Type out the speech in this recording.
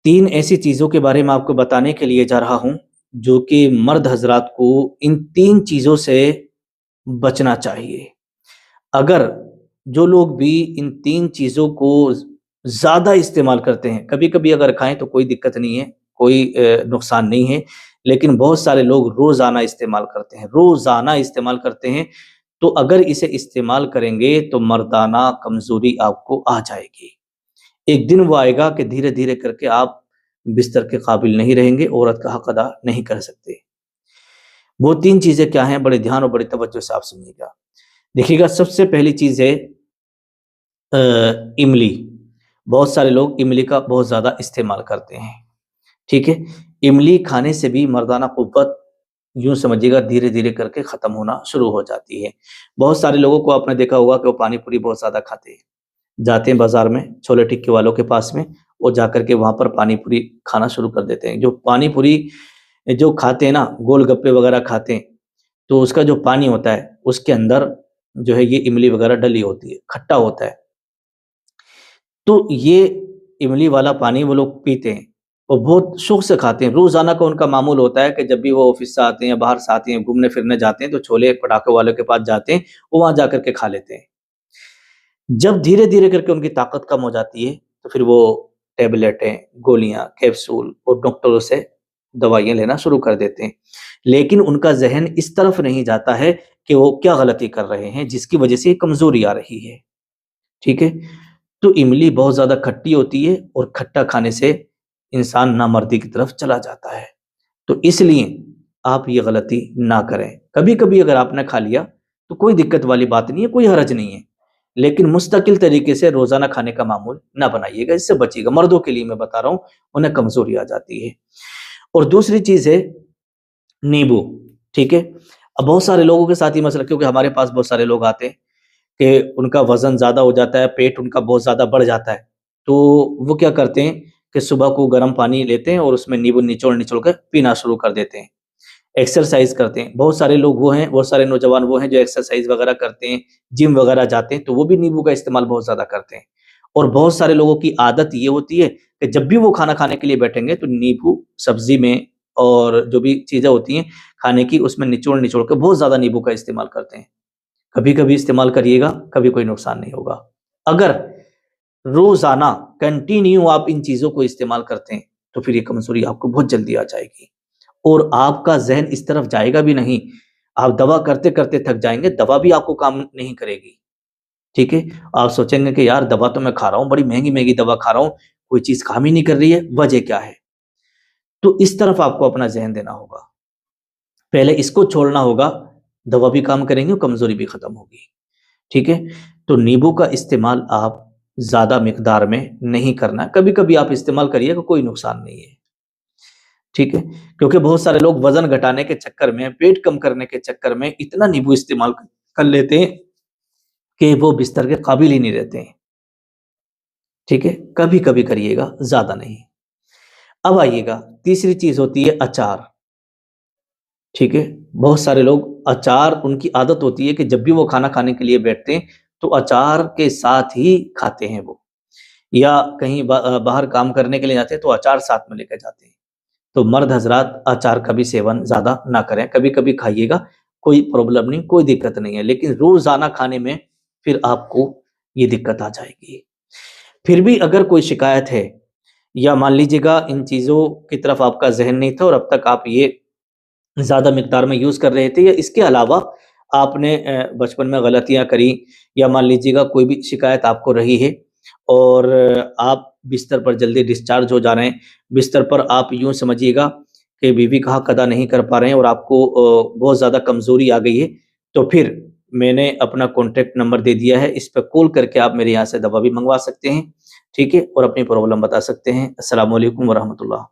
3 ऐसी चीज़ों के बारे में आपको बताने के लिए जा रहा हूँ, जो कि मर्द हज़रात को इन 3 चीज़ों से बचना चाहिए। अगर जो लोग भी इन 3 चीज़ों को ज़्यादा इस्तेमाल करते हैं, कभी-कभी अगर खाएँ तो कोई दिक्कत नहीं है, कोई नुकसान नहीं है, लेकिन बहुत सारे लोग रोज़ाना इस्तेमाल करते हैं, तो अगर इसे इस्तेमाल करेंगे तो मर्दाना कमज़ोरी आपको आ जाएगी। एक दिन वो आएगा कि धीरे-धीरे करके आप बिस्तर के काबिल नहीं रहेंगे, औरत का हक अदा नहीं कर सकते। वो 3 चीज़ें क्या हैं? बड़े ध्यान और बड़ी तवज्जो से आप सुनिएगा। देखिएगा, सबसे पहली चीज़ है इमली। बहुत सारे लोग इमली का बहुत ज़्यादा इस्तेमाल करते हैं, ठीक है? इमली खाने से भी मर्दाना क़ुव्वत यूँ समझिएगा धीरे-धीरे करके ख़त्म होना शुरू हो जाती है। बहुत सारे लोगों को आपने देखा होगा कि वो पानी पूरी बहुत ज़्यादा खाते हैं। जाते हैं बाज़ार में, छोले टिक्के वालों के पास में, और जाकर के वहाँ पर पानी पूरी खाना शुरू कर देते हैं। जो पानी पूरी जो खाते हैं ना, गोलगप्पे वग़ैरह खाते हैं, तो उसका जो पानी होता है, उसके अंदर जो है ये इमली वग़ैरह डली होती है, खट्टा होता है। तो ये इमली वाला पानी वो लोग पीते हैं और बहुत शौक़ से खाते हैं। रोज़ाना का उनका मामूल होता है कि जब भी वो ऑफ़िस से आते हैं या बाहर से आते हैं, घूमने-फिरने जाते हैं, तो छोले पटाखे वाले के पास जाते हैं, वो वहाँ जाकर के खा लेते हैं। जब धीरे-धीरे करके उनकी ताकत कम हो जाती है, तो फिर वो टैबलेटें, गोलियाँ, कैप्सूल और डॉक्टरों से दवाइयाँ लेना शुरू कर देते हैं। लेकिन उनका ज़हन इस तरफ नहीं जाता है कि वो क्या गलती कर रहे हैं, जिसकी वजह से ये कमज़ोरी आ रही है, ठीक है? तो इमली बहुत ज़्यादा खट्टी होती है और खट्टा खाने से इंसान नामर्दी की तरफ चला जाता है। तो इसलिए आप ये गलती ना करें। कभी-कभी अगर आपने खा लिया, तो कोई दिक्कत वाली बात नहीं है, कोई हर्ज नहीं है। लेकिन मुस्तकिल तरीके से रोज़ाना खाने का मामूल ना बनाइएगा, इससे बचिएगा। मर्दों के लिए मैं बता रहा हूँ, उन्हें कमज़ोरी आ जाती है। और दूसरी चीज़ है नींबू, ठीक है? अब बहुत सारे लोगों के साथ ये मसला, क्योंकि हमारे पास बहुत सारे लोग आते हैं कि उनका वज़न ज़्यादा हो जाता है, पेट उनका बहुत ज़्यादा बढ़ जाता है। तो वो क्या करते हैं कि सुबह को गर्म पानी लेते हैं और उसमें नींबू निचोड़-निचोड़ के पीना शुरू कर देते हैं। एक्सरसाइज़ करते हैं। बहुत सारे लोग वो हैं, बहुत सारे नौजवान वो हैं जो एक्सरसाइज़ वगैरह करते हैं, जिम वगैरह जाते हैं, तो वो भी नींबू का इस्तेमाल बहुत ज़्यादा करते हैं। और बहुत सारे लोगों की आदत ये होती है कि जब भी वो खाना खाने के लिए बैठेंगे तो नींबू सब्ज़ी में और जो भी चीज़ें होती हैं खाने की, उसमें निचोड़-निचोड़ के बहुत ज़्यादा नींबू का इस्तेमाल करते हैं। कभी-कभी इस्तेमाल करिएगा, कभी कोई नुकसान नहीं होगा। अगर रोज़ाना कंटिन्यू आप इन चीज़ों को इस्तेमाल करते हैं, तो फिर ये कमज़ोरी आपको बहुत जल्दी आ जाएगी और आपका ज़हन इस तरफ जाएगा भी नहीं। आप दवा करते-करते थक जाएँगे, दवा भी आपको काम नहीं करेगी, ठीक है? आप सोचेंगे कि यार दवा तो मैं खा रहा हूँ, बड़ी महँगी-महँगी दवा खा रहा हूँ, कोई चीज़ काम ही नहीं कर रही है, वजह क्या है? तो इस तरफ आपको अपना ज़हन देना होगा। पहले इसको छोड़ना होगा, दवा भी काम करेंगी और कमज़ोरी भी खत्म होगी, ठीक है? तो नींबू का इस्तेमाल आप ज़्यादा मिकदार में नहीं करना है, कभी-कभी आप इस्तेमाल करिएगा, कोई नुकसान नहीं है, ठीक है? क्योंकि बहुत सारे लोग वज़न घटाने के चक्कर में, पेट कम करने के चक्कर में इतना नींबू इस्तेमाल कर लेते हैं कि वो बिस्तर के काबिल ही नहीं रहते हैं, ठीक है? कभी-कभी करिएगा, ज़्यादा नहीं। अब आइएगा, तीसरी चीज़ होती है अचार, ठीक है? बहुत सारे लोग अचार, उनकी आदत होती है कि जब भी वो खाना खाने के लिए बैठते हैं, तो अचार के साथ ही खाते हैं वो, या कहीं बाहर काम करने के लिए जाते हैं, तो अचार साथ में लेके जाते हैं। तो मर्द हज़रात अचार का भी सेवन ज़्यादा ना करें, कभी-कभी खाइएगा, कोई प्रॉब्लम नहीं, कोई दिक्कत नहीं है, लेकिन रोज़ाना खाने में फिर आपको ये दिक्कत आ जाएगी। फिर भी अगर कोई शिकायत है, या मान लीजिएगा इन चीज़ों की तरफ आपका ज़हन नहीं था और अब तक आप ये ज़्यादा मिक़दार में यूज़ कर रहे थे, या इसके अलावा आपने बचपन में गलतियाँ करी, या मान लीजिएगा कोई भी शिकायत आपको रही है और आप बिस्तर पर जल्दी डिस्चार्ज हो जा रहे हैं, बिस्तर पर आप यूँ समझिएगा कि बीवी का हक़ अदा नहीं कर पा रहे हैं और आपको बहुत ज़्यादा कमज़ोरी आ गई है, तो फिर मैंने अपना कॉन्टैक्ट नंबर दे दिया है, इस पे कॉल करके आप मेरे यहाँ से दवा भी मँगवा सकते हैं, ठीक है? और अपनी प्रॉब्लम बता सकते हैं। अस्सलामु अलैकुम व रहमतुल्लाह।